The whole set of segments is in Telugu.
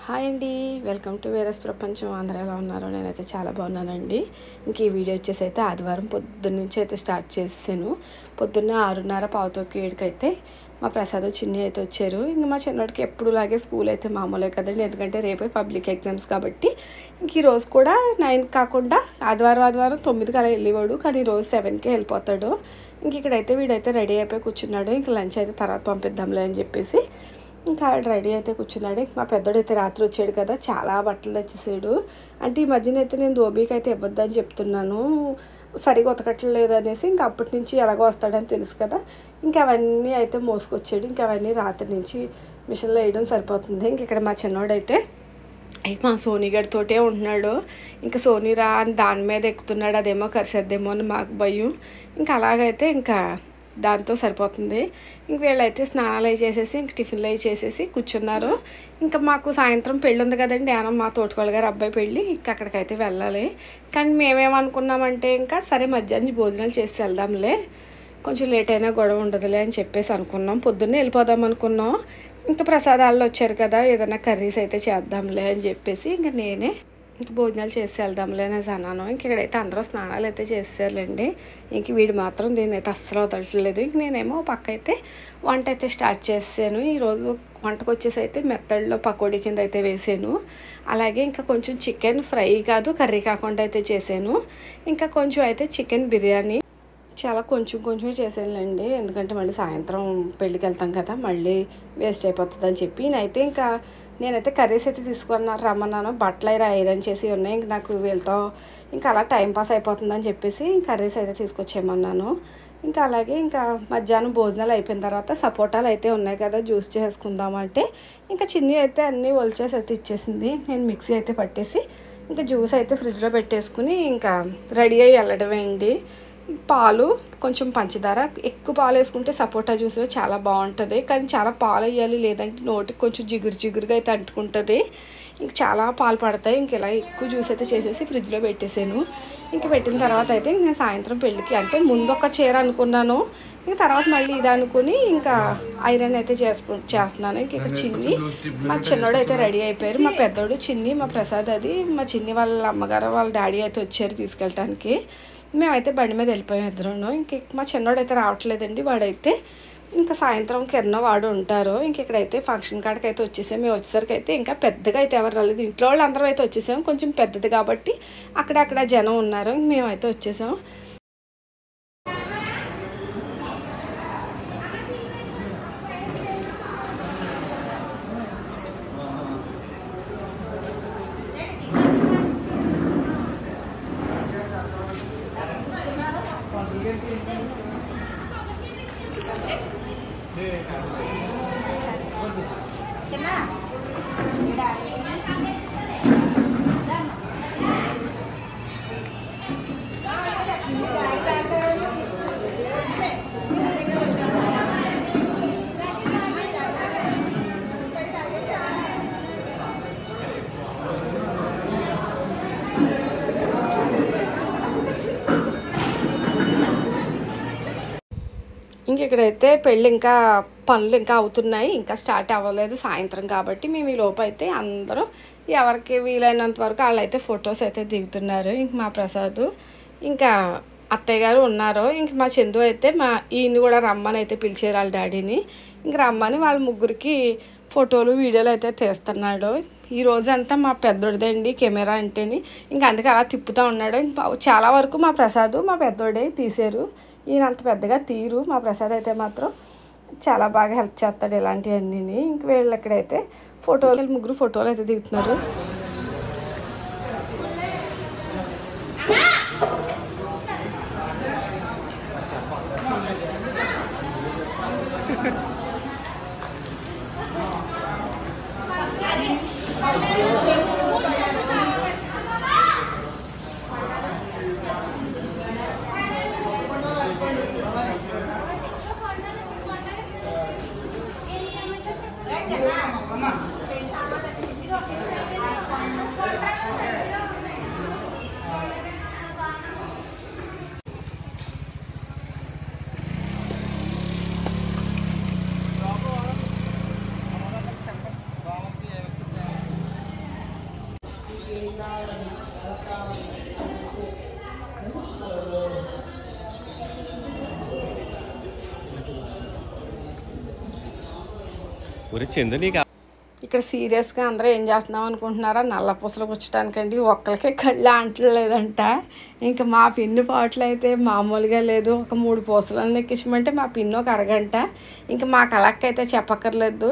హాయ్ అండి, వెల్కమ్ టు వేరస్ ప్రపంచం. అందరూ ఎలా ఉన్నారో? నేనైతే చాలా బాగున్నానండి. ఇంక ఈ వీడియో వచ్చేసి అయితే ఆదివారం పొద్దున్న నుంచి అయితే స్టార్ట్ చేసాను. పొద్దున్న 6:30 పావుతోకి 7కి అయితే మా ప్రసాద్ చిన్ని అయితే వచ్చారు. ఇంక మా చిన్నోడికి ఎప్పుడులాగే స్కూల్ అయితే మామూలే కదండి, ఎందుకంటే రేపే పబ్లిక్ ఎగ్జామ్స్ కాబట్టి. ఇంక ఈరోజు కూడా 9 కాకుండా ఆదివారం 9కి అలా వెళ్ళేవాడు, కానీ ఈరోజు 7కే వెళ్ళిపోతాడు. ఇంక ఇక్కడైతే వీడైతే రెడీ అయిపోయి కూర్చున్నాడు. ఇంక లంచ్ అయితే తర్వాత పంపిద్దాంలే అని చెప్పేసి ఇంకా రెడీ అయితే కూర్చున్నాడు. మా పెద్దోడు అయితే రాత్రి వచ్చాడు కదా, చాలా బట్టలు తెచ్చేసాడు. అంటే ఈ మధ్యన అయితే నేను ధోబీకి అయితే ఇవ్వద్దని చెప్తున్నాను, సరిగా ఉతకట్లేదు అనేసి. ఇంకా అప్పటి నుంచి ఎలాగో వస్తాడని తెలుసు కదా, ఇంకా అవన్నీ అయితే మోసుకొచ్చాడు. ఇంకా అవన్నీ రాత్రి నుంచి మిషన్లో వేయడం సరిపోతుంది. ఇంక ఇక్కడ మా చిన్నోడైతే మా సోనీ గడితోటే ఉంటున్నాడు. ఇంకా సోనీ రా అని దాని మీద ఎక్కుతున్నాడు, అదేమో కరిసేద్దేమో అని మాకు భయం. ఇంకా అలాగైతే ఇంకా దాంతో సరిపోతుంది. ఇంక వీళ్ళైతే స్నానాలు అవి చేసేసి ఇంక టిఫిన్లు అవి చేసేసి కూర్చున్నారు. ఇంకా మాకు సాయంత్రం పెళ్ళి ఉంది కదండి, మా తోటకోళ్ళ గారు అబ్బాయి పెళ్ళి. ఇంకా అక్కడికైతే వెళ్ళాలి. కానీ మేమేమనుకున్నామంటే ఇంకా సరే మధ్యాహ్నం భోజనాలు చేసి వెళ్దాంలే, కొంచెం లేట్ అయినా గొడవ ఉండదులే అని చెప్పేసి అనుకున్నాం. పొద్దున్నే వెళ్ళిపోదాం అనుకున్నాం. ఇంకా ప్రసాదాల్లో వచ్చారు కదా, ఏదైనా కర్రీస్ అయితే చేద్దాంలే అని చెప్పేసి ఇంకా నేనే ఇంక భోజనాలు చేసి వెళ్దాంలే అనేసి అన్నాను. ఇంక ఇక్కడైతే అందరూ స్నానాలు అయితే చేసేసారులేండి. ఇంక వీడు మాత్రం దీన్ని అయితే అస్సలు వదలట్లేదు. ఇంక నేనేమో పక్క అయితే వంట అయితే స్టార్ట్ చేసాను. ఈరోజు వంటకు వచ్చేసి అయితే మెత్తడిలో పకోడీ కింద అయితే వేసాను. అలాగే ఇంకా కొంచెం చికెన్ ఫ్రై కాదు కర్రీ కాకుండా అయితే చేశాను. ఇంకా కొంచెం అయితే చికెన్ బిర్యానీ చాలా కొంచెమే చేసానులేండి, ఎందుకంటే మళ్ళీ సాయంత్రం పెళ్ళికి వెళ్తాం కదా, మళ్ళీ వేస్ట్ అయిపోతుంది అని చెప్పి. నేనైతే కర్రీస్ అయితే రమ్మన్నాను. బట్టలు అయితే ఐరన్ చేసి ఉన్నాయి. ఇంక నాకు వీళ్ళతో ఇంకా అలా టైంపాస్ అయిపోతుందని చెప్పేసి కర్రీస్ అయితే తీసుకొచ్చేయమన్నాను. ఇంకా అలాగే ఇంకా మధ్యాహ్నం భోజనాలు అయిపోయిన తర్వాత సపోటాలు అయితే ఉన్నాయి కదా, జ్యూస్ చేసుకుందామంటే ఇంకా చిన్ని అయితే అన్నీ ఒలిచేసి అయితే ఇచ్చేసింది. నేను మిక్సీ అయితే పట్టేసి ఇంకా జ్యూస్ అయితే ఫ్రిడ్జ్లో పెట్టేసుకుని ఇంకా రెడీ అయ్యి వెళ్ళడమే అండి. పాలు కొంచెం పంచదార, ఎక్కువ పాలు వేసుకుంటే సపోటా జ్యూస్లో చాలా బాగుంటుంది, కానీ చాలా పాలు వేయాలి, లేదంటే నోటికి కొంచెం జిగురుగా అయితే అంటుకుంటుంది. ఇంక చాలా పాలు పడతాయి. ఇంక ఇలా ఎక్కువ జ్యూస్ అయితే చేసేసి ఫ్రిడ్జ్లో పెట్టేసాను. ఇంక పెట్టిన తర్వాత అయితే నేను సాయంత్రం పెళ్ళికి అంటే ముందు ఒక చీర అనుకున్నాను, ఇంక తర్వాత మళ్ళీ ఇది అనుకుని ఇంకా ఐరన్ అయితే చేస్తున్నాను. ఇంక ఇక్కడ చిన్ని మా చిన్నోడు అయితే రెడీ అయిపోయారు. మా పెద్దోడు చిన్ని, మా ప్రసాద్ అది మా చిన్ని వాళ్ళ అమ్మగారు వాళ్ళ డాడీ అయితే వచ్చారు తీసుకెళ్ళటానికి. మేమైతే బండి మీద వెళ్ళిపోయాం ఇద్దరును. ఇంక మా చిన్నోడు అయితే రావట్లేదండి, వాడైతే ఇంకా సాయంత్రం కింద వాడు ఉంటారు. ఇంక ఇక్కడైతే ఫంక్షన్ కాడికి అయితే వచ్చేసాం. మేము వచ్చేసరికి అయితే ఇంకా పెద్దగా అయితే ఎవరు రాలేదు, ఇంట్లో వాళ్ళు అందరం అయితే వచ్చేసాం. కొంచెం పెద్దది కాబట్టి అక్కడక్కడ జనం ఉన్నారు. ఇంక మేమైతే వచ్చేసాం. ఇంక ఇక్కడైతే పెళ్ళి ఇంకా పనులు ఇంకా అవుతున్నాయి, ఇంకా స్టార్ట్ అవ్వలేదు సాయంత్రం కాబట్టి. మేము ఈ లోపు అయితే అందరూ ఎవరికి వీలైనంత వరకు వాళ్ళైతే ఫొటోస్ అయితే దిగుతున్నారు. ఇంక మా ప్రసాద్ ఇంకా అత్తయ్య గారు ఉన్నారు. ఇంక మా చందు అయితే ఈయన్ని కూడా రమ్మని అయితే పిలిచారు వాళ్ళ డాడీని. ఇంక రమ్మని వాళ్ళ ముగ్గురికి ఫోటోలు వీడియోలు అయితే తీస్తున్నాడు. ఈ రోజంతా మా పెద్దోడిదండి కెమెరా అంటేని, ఇంకా అందుకే అలా తిప్పుతూ ఉన్నాడు. చాలా వరకు మా ప్రసాద్ మా పెద్దోడే తీశారు, ఈయన అంత పెద్దగా తీరు. మా ప్రసాద్ అయితే మాత్రం చాలా బాగా హెల్ప్ చేస్తాడు ఇలాంటివన్నీ. ఇంక వీళ్ళు ఎక్కడైతే ముగ్గురు ఫోటోలు అయితే దిగుతున్నారు. ఇక్కడ సీరియస్గా అందరూ ఏం చేస్తున్నాం అనుకుంటున్నారా? నల్ల పూసలు గుచ్చడానికండి. ఒక్కరికే కళ్ళు అంటలేదంట. ఇంకా మా పిన్ను పాటలు అయితే మామూలుగా లేదు. ఒక 3 పూసలను ఎక్కించమంటే మా పిన్ను ఒక అరగంట. ఇంకా మా కళకి అయితే చెప్పక్కర్లేదు,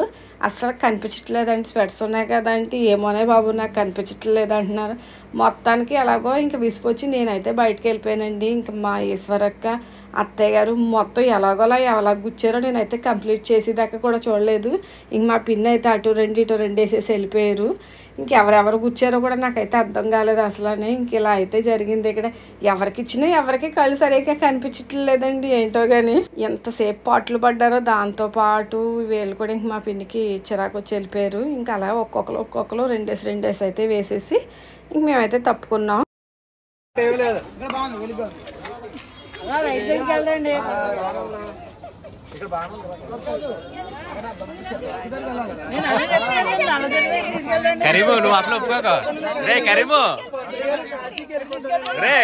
అస్సలు కనిపించట్లేదండి. స్పెట్స్ ఉన్నాయి కదంటే ఏమోనే బాబు నాకు కనిపించట్లేదు అంటున్నారు. మొత్తానికి ఎలాగో ఇంకా విసిపొచ్చి నేనైతే బయటకు వెళ్ళిపోయానండి. ఇంకా మా ఈశ్వరక్క అత్తయ్య గారు మొత్తం ఎలాగోలా ఎలా గుచ్చారో నేనైతే కంప్లీట్ చేసేదాకా కూడా చూడలేదు. ఇంక మా పిన్ అయితే అటు 2 వేసేసి వెళ్ళిపోయారు. ఇంకెవరెవరు గుచ్చారో కూడా నాకైతే అర్థం కాలేదు అసలు. ఇంక ఇలా అయితే జరిగింది. ఇక్కడ ఎవరికి ఇచ్చినా ఎవరికి కళ్ళు సరిగ్గా కనిపించట్లేదండి ఏంటో కానీ. ఎంతసేపు పాటలు పడ్డారో దాంతోపాటు వీళ్ళు కూడా ఇంక మా పిన్నికి చిరాకు వచ్చి వెళ్ళిపోయారు. ఇంకా అలా ఒక్కొక్కరు 2 అయితే వేసేసి ఇంక మేమైతే తప్పుకున్నాం. కరీము నువ్వు అసలు ఒప్పుకోక రే కరీము రే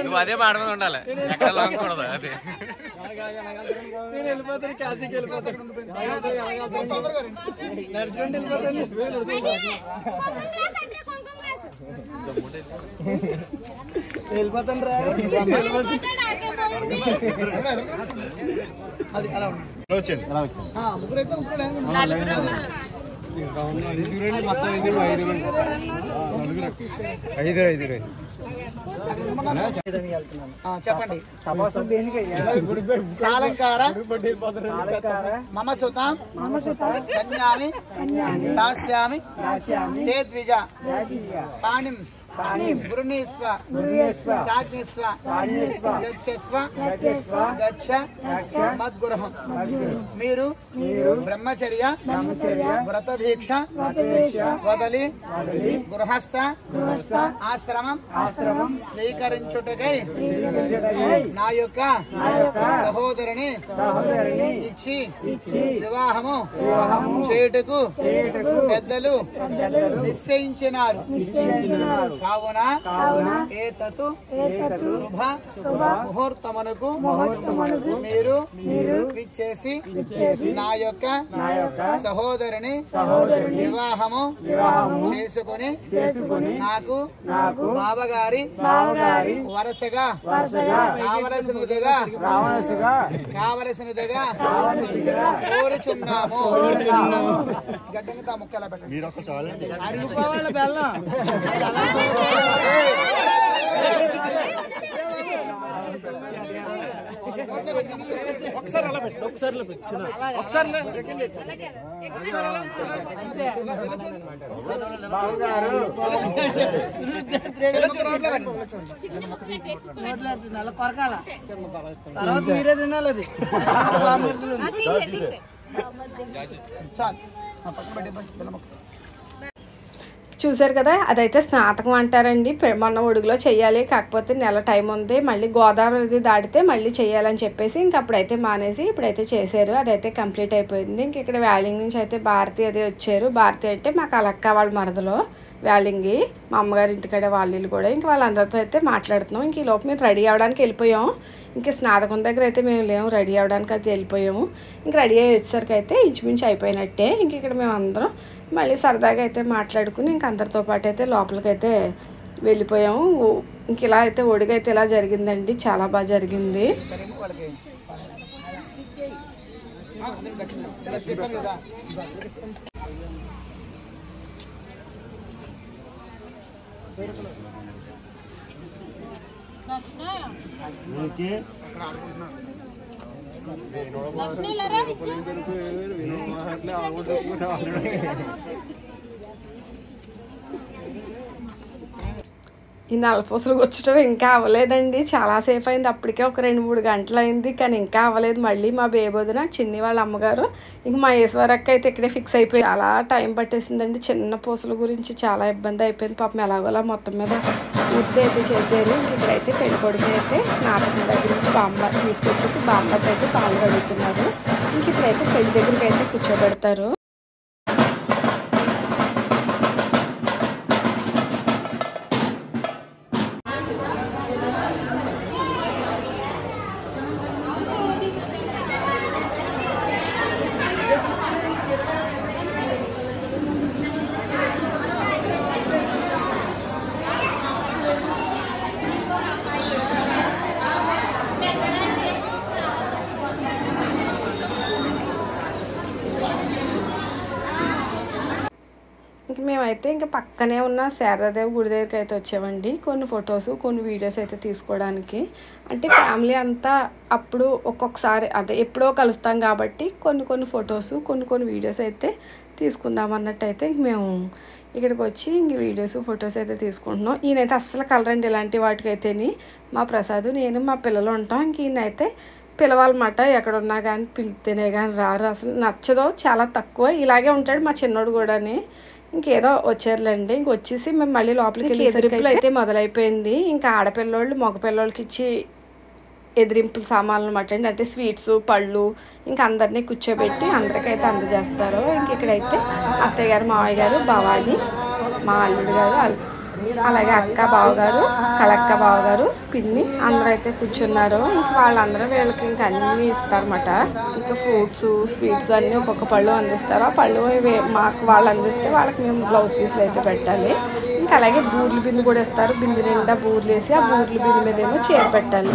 నువ్వు అదే మాట మీద ఉండాలి, ఎక్కడ లాగకూడదు. అదే వెళ్ళిపోతాను రా. ముగ్గురైతే చెప్పండి. సాలంకార మమ సుతాం కన్యామి దాస్యామి తే ద్విజ పాణిం గృహీస్వ సాగ్నిస్వ గచ్చస్వ గచ్చ మద్గృహం. మీరు బ్రహ్మచర్య వ్రత దీక్ష వదలి గృహస్థ ఆశ్రమం స్వీకరించుటకై నా యొక్క సహోదరుని ఇచ్చి వివాహము చేయుటకు పెద్దలు నిశ్చయించినారు. కావున ఏతతు శుభ ముహూర్తమునకు మీరు విచ్చేసి నా యొక్క సహోదరుని వివాహము చేసుకుని నాకు బావగారి వరసగా కావలసినదిగా కోరుచున్నాము. గడ్డంగా ముక్కలా పెట్టండి. అరుగుకోవాలి బెల్లం. ఒకసారి అలా పెట్టు, ఒకసారి ఒకసారి కొరకాల తర్వాత మీరే తినాలి. అది చూసారు కదా, అదైతే స్నాతకం అంటారండి. మొన్న ఒడుగులో చెయ్యాలి, కాకపోతే నెల టైం ఉంది, మళ్ళీ గోదావరి దాటితే మళ్ళీ చెయ్యాలని చెప్పేసి ఇంక అప్పుడైతే మానేసి ఇప్పుడైతే చేశారు. అదైతే కంప్లీట్ అయిపోయింది. ఇంక ఇక్కడ వ్యాలింగ్ నుంచి అయితే భారతి అదే వచ్చారు. భారతి అంటే మాకు అలక్క వాళ్ళ మరదలో వ్యాలింగి, మా అమ్మగారి ఇంటికాడ వాళ్ళు కూడా. ఇంక వాళ్ళందరితో అయితే మాట్లాడుతున్నాం. ఇంక ఈ లోపు మేము రెడీ అవ్వడానికి వెళ్ళిపోయాం. ఇంక స్నాతకం దగ్గర అయితే మేము లేము, రెడీ అవ్వడానికి అయితే వెళ్ళిపోయాము. ఇంక రెడీ అయ్యి వచ్చేసరికి అయితే ఇంచుమించు అయిపోయినట్టే. ఇంక ఇక్కడ మేము అందరం మళ్ళీ సరదాగా అయితే మాట్లాడుకుని ఇంక అందరితో పాటు అయితే లోపలికైతే వెళ్ళిపోయాము. ఇంక ఇలా అయితే ఒడిగైతే ఇలా జరిగిందండి, చాలా బాగా జరిగింది. ఈ నల్లపూసలు గుచ్చడం ఇంకా అవ్వలేదండి, చాలాసేపు అయింది, అప్పటికే ఒక 2-3 గంటలు అయింది, కానీ ఇంకా అవ్వలేదు. మళ్ళీ మా బేబోదిన చిన్ని వాళ్ళ అమ్మగారు ఇంక మా ఈశ్వరక్క అయితే ఇక్కడే ఫిక్స్ అయిపోయి చాలా టైం పట్టేసిందండి. చిన్న పూసల గురించి చాలా ఇబ్బంది అయిపోయింది. పాపం ఎలాగోలా మొత్తం మీద పూర్తి అయితే చేశారు. ఇంక ఇక్కడైతే పెళ్ళికొడుకు అయితే స్నాతకం దగ్గర నుంచి బామ్మ తీసుకొచ్చేసి బామ్మతో అయితే కాళ్ళు కడుగుతున్నారు. ఇంక ఇప్పుడైతే పెళ్లి దగ్గరికి అయితే కూర్చోబెడతారు. ఇంక మేమైతే ఇంకా పక్కనే ఉన్న శారదాదేవి గుడి దగ్గరికి అయితే వచ్చామండి. కొన్ని ఫొటోస్ కొన్ని వీడియోస్ అయితే తీసుకోవడానికి. అంటే ఫ్యామిలీ అంతా అప్పుడు ఒక్కొక్కసారి అదే ఎప్పుడో కలుస్తాం కాబట్టి కొన్ని ఫొటోస్ కొన్ని వీడియోస్ అయితే తీసుకుందాం అన్నట్టు అయితే ఇంక మేము ఇక్కడికి వచ్చి ఇంక వీడియోస్ ఫొటోస్ అయితే తీసుకుంటున్నాం. ఈయనైతే అస్సలు కలరండి ఇలాంటి వాటికైతేని. మా ప్రసాద్ నేను మా పిల్లలు ఉంటాం. ఇంక ఈయనైతే పిలవాలన్నమాట, ఎక్కడున్నా కానీ పిలిస్తేనే కానీ రారు, అసలు నచ్చదో, చాలా తక్కువ. ఇలాగే ఉంటాడు మా చిన్నోడు కూడాని. ఇంకేదో వచ్చారులేండి. ఇంక వచ్చేసి మేము మళ్ళీ లోపలికి వెళ్ళి ఎదిరింపులు అయితే మొదలైపోయింది. ఇంకా ఆడపిల్లోళ్ళు మగపిల్లోళ్ళకి ఇచ్చి ఎదిరింపుల సామాన్లు అనమాట అండి. అంటే స్వీట్స్ పళ్ళు ఇంకా అందరినీ కూర్చోబెట్టి అందరికైతే అందజేస్తారు. ఇంక ఇక్కడైతే అత్తయ్య గారు మావయ్య గారు భవాని మా అల్లుడు గారు అలాగే అక్క బావగారు కలక్క బావగారు పిన్ని అందరూ అయితే కూర్చున్నారు. ఇంక వాళ్ళందరూ వీళ్ళకి ఇంకా అన్నీ ఇస్తారన్నమాట. ఇంకా ఫ్రూట్స్ స్వీట్స్ అన్నీ ఒక్కొక్క పళ్ళు అందిస్తారు. ఆ పళ్ళు మాకు వాళ్ళు అందిస్తే వాళ్ళకి మేము బ్లౌజ్ పీసులు అయితే పెట్టాలి. ఇంకా అలాగే బూర్లు బిందు కూడా ఇస్తారు. బిందు నిండా బూర్లు వేసి ఆ బూర్లు బిందు మీద ఏమో చీర పెట్టాలి.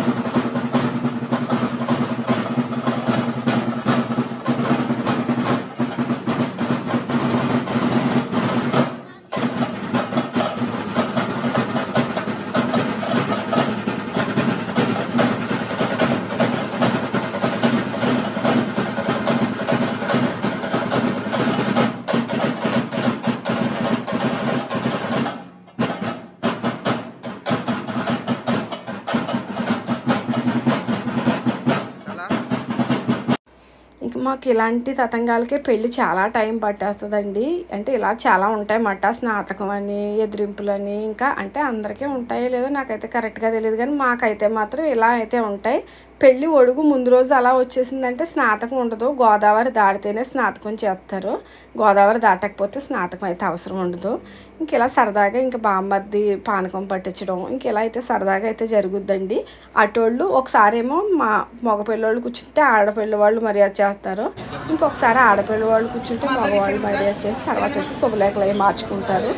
ఇంక మాకు ఇలాంటి తతంగాలకే పెళ్ళి చాలా టైం పట్టేస్తుందండి. అంటే ఇలా చాలా ఉంటాయి అన్నమాట. స్నాతకం అని ఎదిరింపులని ఇంకా అంటే అందరికీ ఉంటాయో లేదో నాకైతే కరెక్ట్గా తెలియదు, కానీ మాకైతే మాత్రం ఇలా అయితే ఉంటాయి. పెళ్ళి ఒడుగు ముందు రోజు అలా వచ్చేసిందంటే స్నాతకం ఉండదు. గోదావరి దాటితేనే స్నాతకం చేస్తారు. గోదావరి దాటకపోతే స్నాతకం అయితే అవసరం ఉండదు. ఇంక ఇలా సరదాగా ఇంకా బామ్మర్ది పానకం పట్టించడం ఇంక ఇలా అయితే సరదాగా అయితే జరుగుద్దండి. అటోళ్ళు ఒకసారేమో మా మగపిల్లోళ్ళు కూర్చుంటే ఆడపిల్లి వాళ్ళు మర్యాద చేస్తారు. ఇంకొకసారి ఆడపిల్లి వాళ్ళు కూర్చుంటే మగవాళ్ళు మర్యాద చేసి తర్వాత అయితే శుభలేఖలు అవి మార్చుకుంటారు.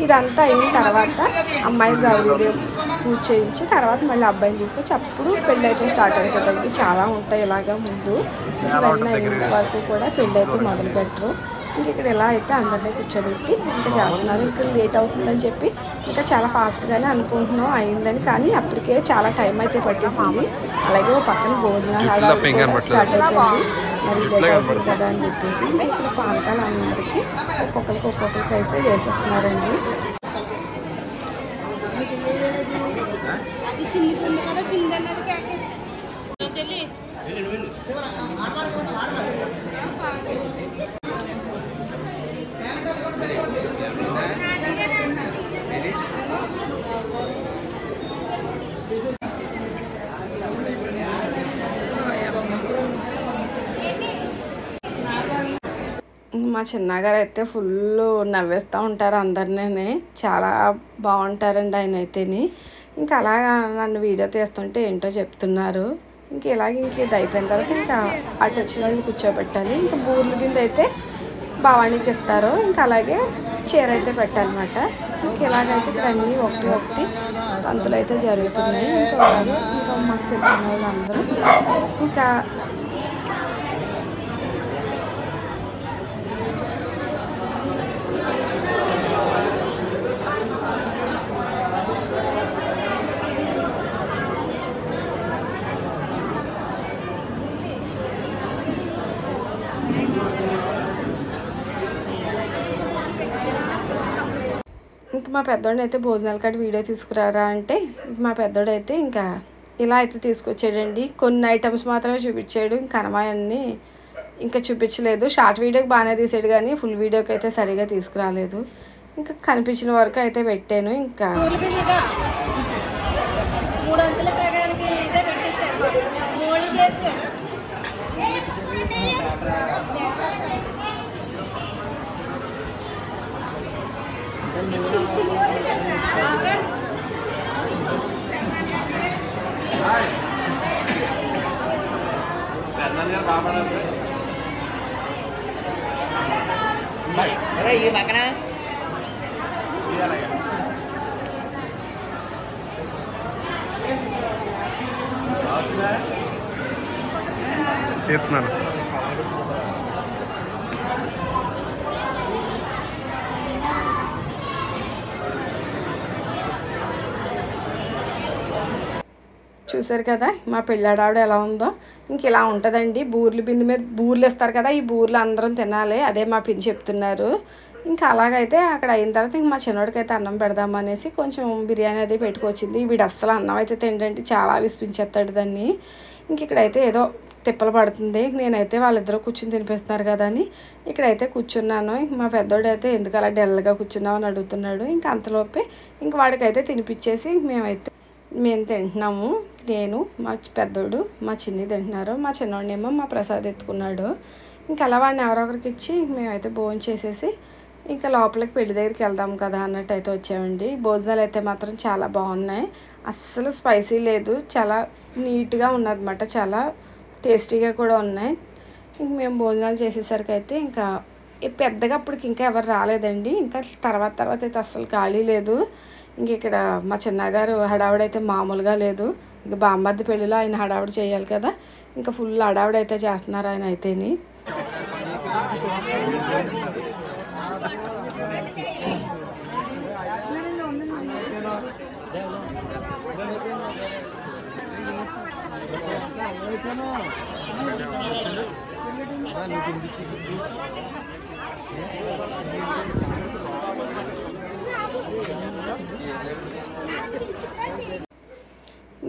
ఇదంతా అయిన తర్వాత అమ్మాయి గౌరీదేవి పూజ చేయించి తర్వాత మళ్ళీ అబ్బాయిని తీసుకొచ్చి అప్పుడు పెళ్ళి అయితే స్టార్ట్ అవుతుందండి. చాలా ఉంటాయి ఇలాగా ముందు. ఇవన్నీ అయిన వరకు కూడా పెళ్ళి అయితే మొదలు పెట్టరు. ఇంక ఇక్కడ ఎలా అయితే అందరినీ కూర్చోబెట్టి ఇంకా చేస్తున్నారు. ఇంకా లేట్ అవుతుందని చెప్పి ఇంకా చాలా ఫాస్ట్గానే అనుకుంటున్నాం అయిందని, కానీ అప్పటికే చాలా టైం అయితే పట్టేసింది. అలాగే ఓ పక్కన భోజనాలు స్టార్ట్ అయిపోయింది. మరి లేట్ అవుతుంది కదా అని చెప్పేసి ఇక్కడ పానకాలు అందరికీ ఒక్కొక్కరికి అయితే వేసేస్తున్నారండి. మా చిన్నగారు అయితే ఫుల్ నవ్వేస్తూ ఉంటారు అందరినీ. చాలా బాగుంటారండి ఆయన అయితేని. ఇంకా అలాగా నన్ను వీడియో తీస్తుంటే ఏంటో చెప్తున్నారు. ఇంక ఇది అయిపోయిన తర్వాత ఇంకా అటు వచ్చిన వాళ్ళని కూర్చోబెట్టాలి. ఇంకా బూర్లు బిందు అయితే భవానీకి ఇస్తారు. ఇంకా అలాగే చీర అయితే పెట్టాలన్నమాట. ఇంక ఇలాగైతే ఇక్కడ అన్నీ ఒకటి తంతులు అయితే జరుగుతున్నాయి. ఇంకా మాకు తెలిసిన వాళ్ళందరూ ఇంకా ఇంక మా పెద్దోడిని అయితే భోజనాల కాడ వీడియో తీసుకురారా అంటే మా పెద్దోడైతే ఇంకా ఇలా అయితే తీసుకొచ్చాడండి. కొన్ని ఐటమ్స్ మాత్రమే చూపించాడు, ఇంకా కనమాయన్ని ఇంకా చూపించలేదు. షార్ట్ వీడియోకి బాగానే తీసాడు కానీ ఫుల్ వీడియోకి అయితే సరిగా తీసుకురాలేదు. ఇంకా కనిపించిన వరకు అయితే పెట్టాను. ఇంకా తీస్తున్నాను. చూసారు కదా మా పిల్లాడావిడ ఎలా ఉందో. ఇంక ఇలా ఉంటుందండి. బూర్లు బిందు మీద బూర్లు ఇస్తారు కదా, ఈ బూర్లు అందరం తినాలి, అదే మా పిన్ని చెప్తున్నారు. ఇంకా అలాగైతే అక్కడ అయిన తర్వాత ఇంక మా చిన్నోడికైతే అన్నం పెడదామనేసి కొంచెం బిర్యానీ అది పెట్టుకొచ్చింది. వీడు అస్సలు అన్నం అయితే తింటే చాలా విసిపించేస్తాడు దాన్ని. ఇంక ఇక్కడైతే ఏదో తిప్పలు పడుతుంది. నేనైతే వాళ్ళిద్దరూ కూర్చుని తినిపిస్తున్నారు కదా అని ఇక్కడైతే కూర్చున్నాను. ఇంక మా పెద్దోడైతే ఎందుకు అలా డల్గా కూర్చున్నావు అని అడుగుతున్నాడు. ఇంకా అంతలోపే ఇంక వాడికైతే తినిపించేసి మేము తింటున్నాము. నేను, మా పెద్దోడు, మా చిన్ని తింటున్నారు. మా చిన్నోడినేమో మా ప్రసాద్ ఎత్తుకున్నాడు. ఇంకా అలా వాడిని ఎవరొకరికి ఇచ్చి మేమైతే భోజనం చేసేసి ఇంకా లోపలికి పెళ్లి దగ్గరికి వెళ్దాం కదా అన్నట్టు అయితే వచ్చామండి. భోజనాలు అయితే మాత్రం చాలా బాగున్నాయి. అస్సలు స్పైసీ లేదు, చాలా నీట్గా ఉన్నదన్నమాట, చాలా టేస్టీగా కూడా ఉన్నాయి. ఇంక మేము భోజనాలు చేసేసరికి అయితే ఇంకా పెద్దగా అప్పటికి ఇంకా ఎవరు రాలేదండి. ఇంకా తర్వాత అయితే అస్సలు ఖాళీ లేదు. ఇంక ఇక్కడ మా చిన్నగారు హడావిడైతే మామూలుగా లేదు. ఇంక బామ్మర్ది పెళ్ళిలో ఆయన హడావిడి చేయాలి కదా, ఇంకా ఫుల్ హడావిడైతే చేస్తున్నారు ఆయన అయితేని.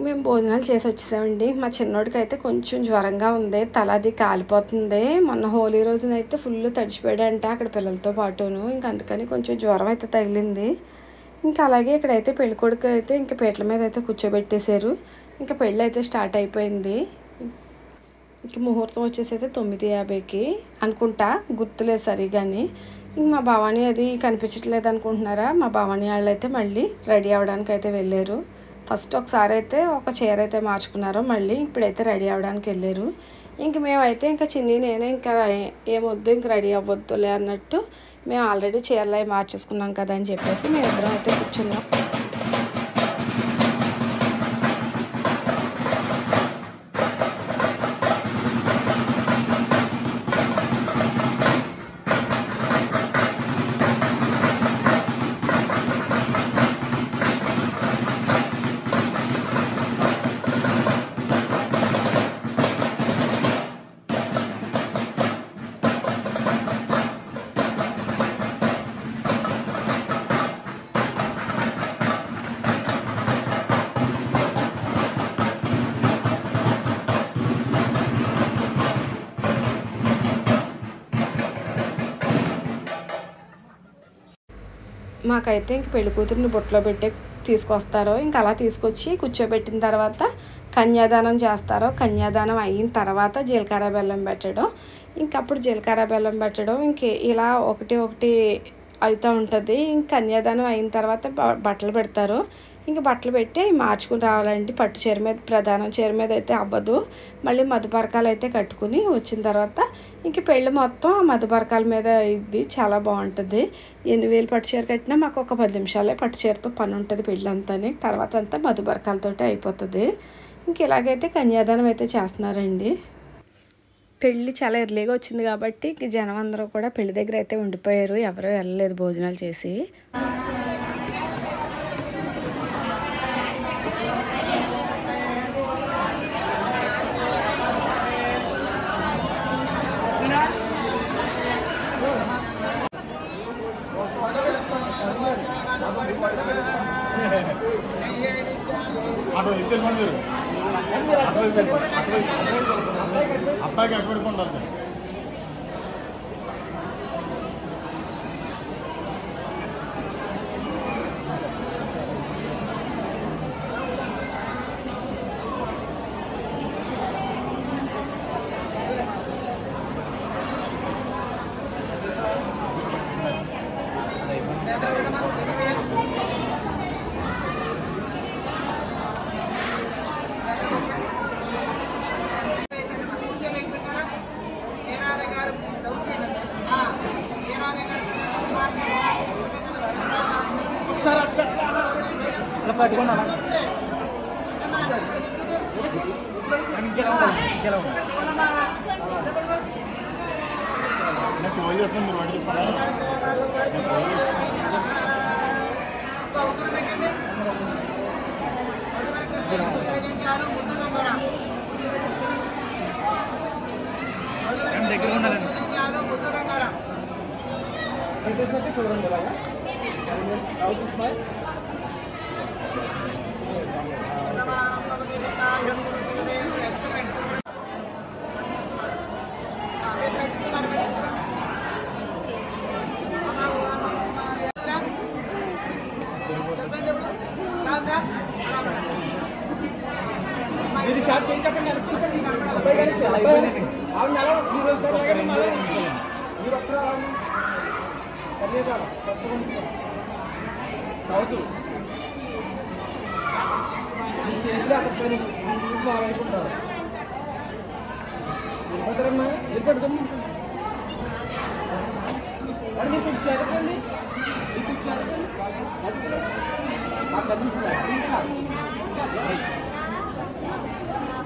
మేము భోజనాలు చేసి వచ్చేసామండి. మా చిన్నోడికి అయితే కొంచెం జ్వరంగా ఉంది, తల అది కాలిపోతుంది. మొన్న హోలీ రోజునైతే ఫుల్ తడిచిపోయాడంట అక్కడ పిల్లలతో పాటును. ఇంక అందుకని కొంచెం జ్వరం అయితే తగిలింది. ఇంకా అలాగే ఇక్కడైతే పెళ్ళికొడుకు అయితే ఇంకా పీటల మీద అయితే కూర్చోబెట్టేశారు. ఇంకా పెళ్ళి అయితే స్టార్ట్ అయిపోయింది. ఇంక ముహూర్తం వచ్చేసి అయితే 9:50కి అనుకుంటా, గుర్తులేదు సరిగాని. ఇంక మా భవానీ అది కనిపించట్లేదు అనుకుంటున్నారా, మా భవానీ వాళ్ళు అయితే మళ్ళీ రెడీ అవ్వడానికి అయితే వెళ్ళారు. ఫస్ట్ ఒకసారి అయితే ఒక చీర అయితే మార్చుకున్నారు, మళ్ళీ ఇప్పుడైతే రెడీ అవ్వడానికి వెళ్ళారు. ఇంక మేమైతే ఇంకా చిన్ని నేనే ఇంకా ఏమొద్దు ఇంక రెడీ అవ్వద్దులే అన్నట్టు మేము ఆల్రెడీ చీరలు అవి మార్చేసుకున్నాం కదా అని చెప్పేసి మేమిద్దరం అయితే కూర్చున్నాం. మాకైతే ఇంక పెళ్లి కూతురిని బొట్లో పెట్టే తీసుకొస్తారో, ఇంక అలా తీసుకొచ్చి కూర్చోబెట్టిన తర్వాత కన్యాదానం చేస్తారో, కన్యాదానం అయిన తర్వాత జీలకర్ర బెల్లం పెట్టడం, ఇంకప్పుడు జీలకర్ర బెల్లం పెట్టడం ఇంక ఇలా ఒకటి అవుతూ ఉంటుంది. ఇంక కన్యాదానం అయిన తర్వాత బట్టలు పెడతారు. ఇంక బట్టలు పెట్టి మార్చుకుని రావాలండి. పట్టు చీర మీద, ప్రధానం చీర మీద అయితే అవ్వదు. మళ్ళీ మధుపరకాలు అయితే కట్టుకుని వచ్చిన తర్వాత ఇంక పెళ్ళి మొత్తం మధుపరకాల మీద ఇది చాలా బాగుంటుంది. 8,000 పట్టు చీర కట్టినా మాకు ఒక 10 నిమిషాలే పట్టు చీరతో పని ఉంటుంది పెళ్ళి అంతానే. తర్వాత అంతా మధుపరకాలతోటి అయిపోతుంది. ఇంక ఇలాగైతే కన్యాదానం అయితే చేస్తున్నారండి. పెళ్ళి చాలా ఎర్లీగా వచ్చింది కాబట్టి జనం అందరూ కూడా పెళ్లి దగ్గర అయితే ఉండిపోయారు, ఎవరూ వెళ్ళలేదు భోజనాలు చేసి. అబ్బాయికి అటువంటి ఉండాలి. అలా పట్టుకున్నా మీరు వాటి దగ్గర ఉండాలండి చూడండి ఇది చార్జ్ చేయండి చెప్పండి మీరు ఒక్కరు అవుతూ చేతిలో అక్కడ బాగుంటారు వెళ్ళిపోతారమ్మా వెళ్ళిపోతుంది మీకు జరగండి మీకు జరగండి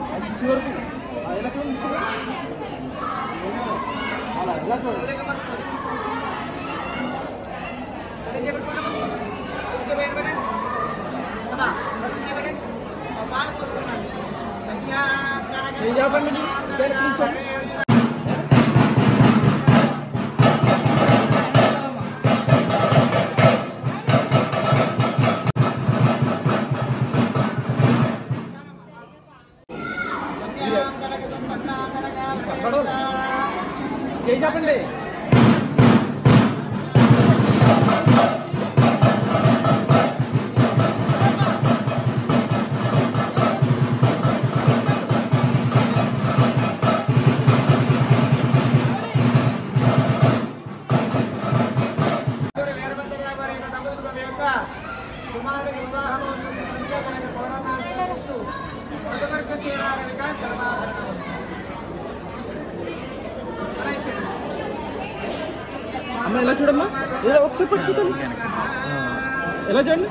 అది ఇచ్చే వరకు ఎలా చూడండి అలా ఎలా చూడండి చెప్పండి చెప్పండి కుమారుడి వివాహం మధువర్గ చేరారనిగా సర్వాభరణం అమ్మ ఎలా చూడమ్మా ఇలా ఒకసారి పట్టుకుంటాను ఎలా చూడండి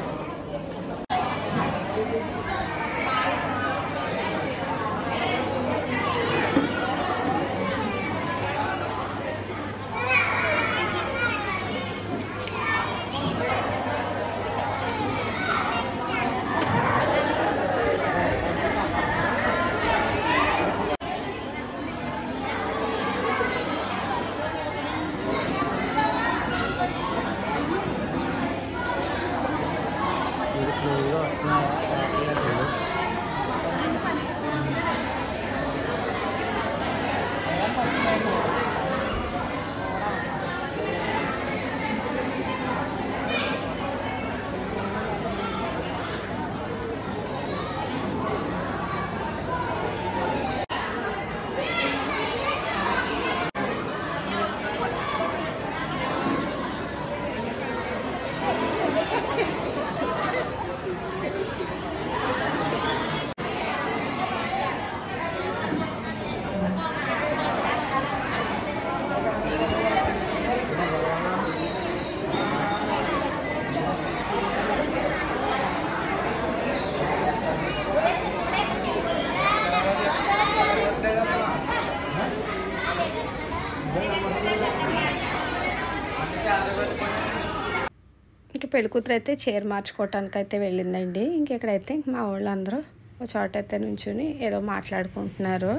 ఇంక పెళ్ళికూతురు అయితే చీర మార్చుకోవటానికి అయితే వెళ్ళిందండి. ఇంకెక్కడైతే మా వాళ్ళందరూ ఒక చోట అయితే నుంచుని ఏదో మాట్లాడుకుంటున్నారు.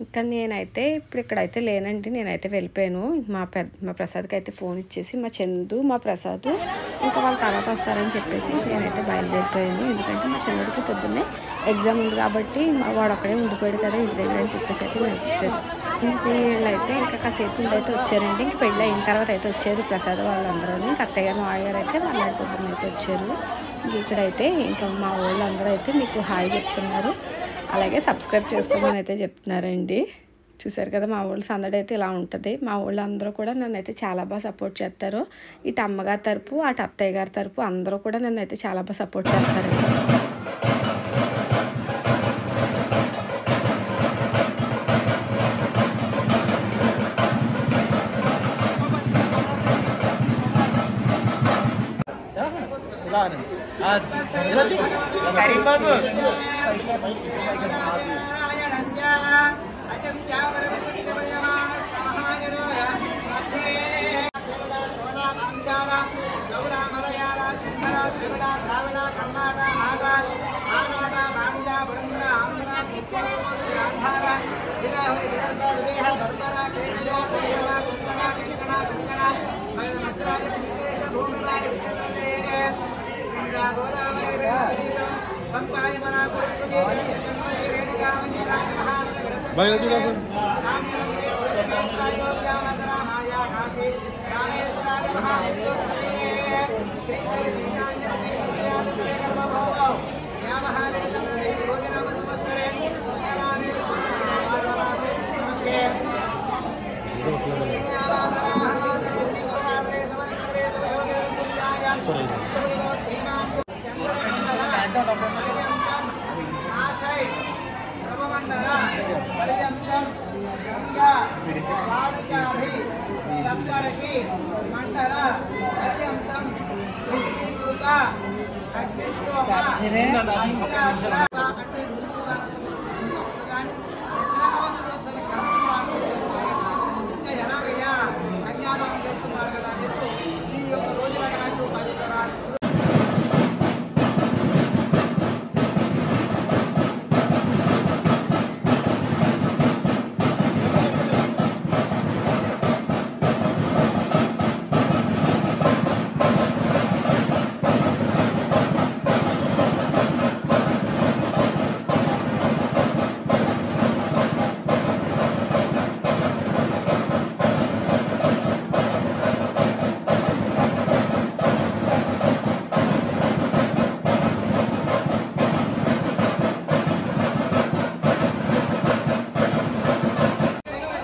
ఇంకా నేనైతే ఇప్పుడు ఇక్కడైతే లేనండి, నేనైతే వెళ్ళిపోయాను. మా ప్రసాద్కి అయితే ఫోన్ ఇచ్చేసి మా చందు మా ప్రసాద్ ఇంకా వాళ్ళ తర్వాత వస్తారని చెప్పేసి నేనైతే బయలుదేరిపోయాను. ఎందుకంటే మా చందుకి పొద్దున్నే ఎగ్జామ్ ఉంది కాబట్టి వాడు అక్కడే ఉండిపోయాడు కదా ఇంటి దగ్గర అని చెప్పేసి అయితే నేను వచ్చేసాను. ఇంక వీళ్ళు అయితే ఇంకా కాసేపు అయితే వచ్చారండి. ఇంక పెళ్ళి అయిన తర్వాత అయితే వచ్చారు ప్రసాద్ వాళ్ళందరూ. ఇంకా అత్తయ్య గారు మావయ్య గారు అయితే వాళ్ళ పొద్దున్న అయితే వచ్చారు. ఇక్కడైతే ఇంకా మా వాళ్ళందరూ అయితే మీకు హాయ్ చెప్తున్నారు, అలాగే సబ్స్క్రైబ్ చేసుకోమని అయితే చెప్తున్నారండి. చూసారు కదా మా ఊళ్ళో సందడి అయితే ఇలా ఉంటుంది. మా ఊళ్ళో అందరూ కూడా నన్ను అయితే చాలా బాగా సపోర్ట్ చేస్తారు. ఇటు అమ్మగారి తరపు అటు అత్తయ్య గారి తరపు అందరూ కూడా నన్ను అయితే చాలా బాగా సపోర్ట్ చేస్తారండి.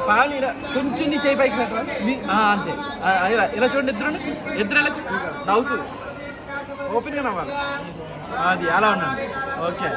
పాలు ఇలా కొంచెం నీ చేయి పైకి పెట్టరా అంతే. ఇలా చూడండి, ఇద్దరు నవ్వుతూ ఓపెన్గా నవ్వాలి. అది అలా ఉండండి. ఓకే.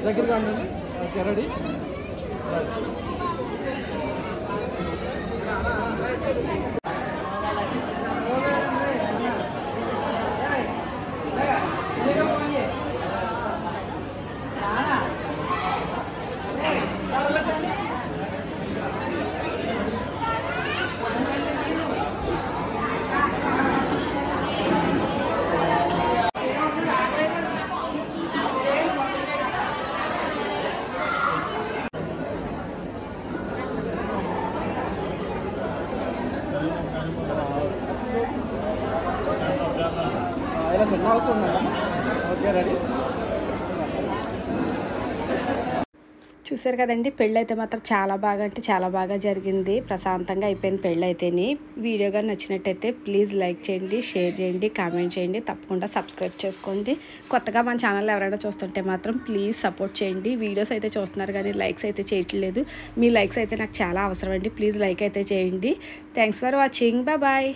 దగ్గరగా ఉండండి. Okay ready. ఇలా సెట్ అవుతున్నారా? Okay ready. చూసారు కదండి, పెళ్ళి అయితే మాత్రం చాలా బాగా అంటే చాలా బాగా జరిగింది. ప్రశాంతంగా అయిపోయింది పెళ్ళి అయితేని. వీడియో కానీ నచ్చినట్టయితే ప్లీజ్ లైక్ చేయండి, షేర్ చేయండి, కామెంట్ చేయండి, తప్పకుండా సబ్స్క్రైబ్ చేసుకోండి. కొత్తగా మన ఛానల్ ఎవరైనా చూస్తుంటే మాత్రం ప్లీజ్ సపోర్ట్ చేయండి. వీడియోస్ అయితే చూస్తున్నారు కానీ లైక్స్ అయితే చేయట్లేదు. మీ లైక్స్ అయితే నాకు చాలా అవసరం అండి. ప్లీజ్ లైక్ అయితే చేయండి. Thanks for watching. బాయ్.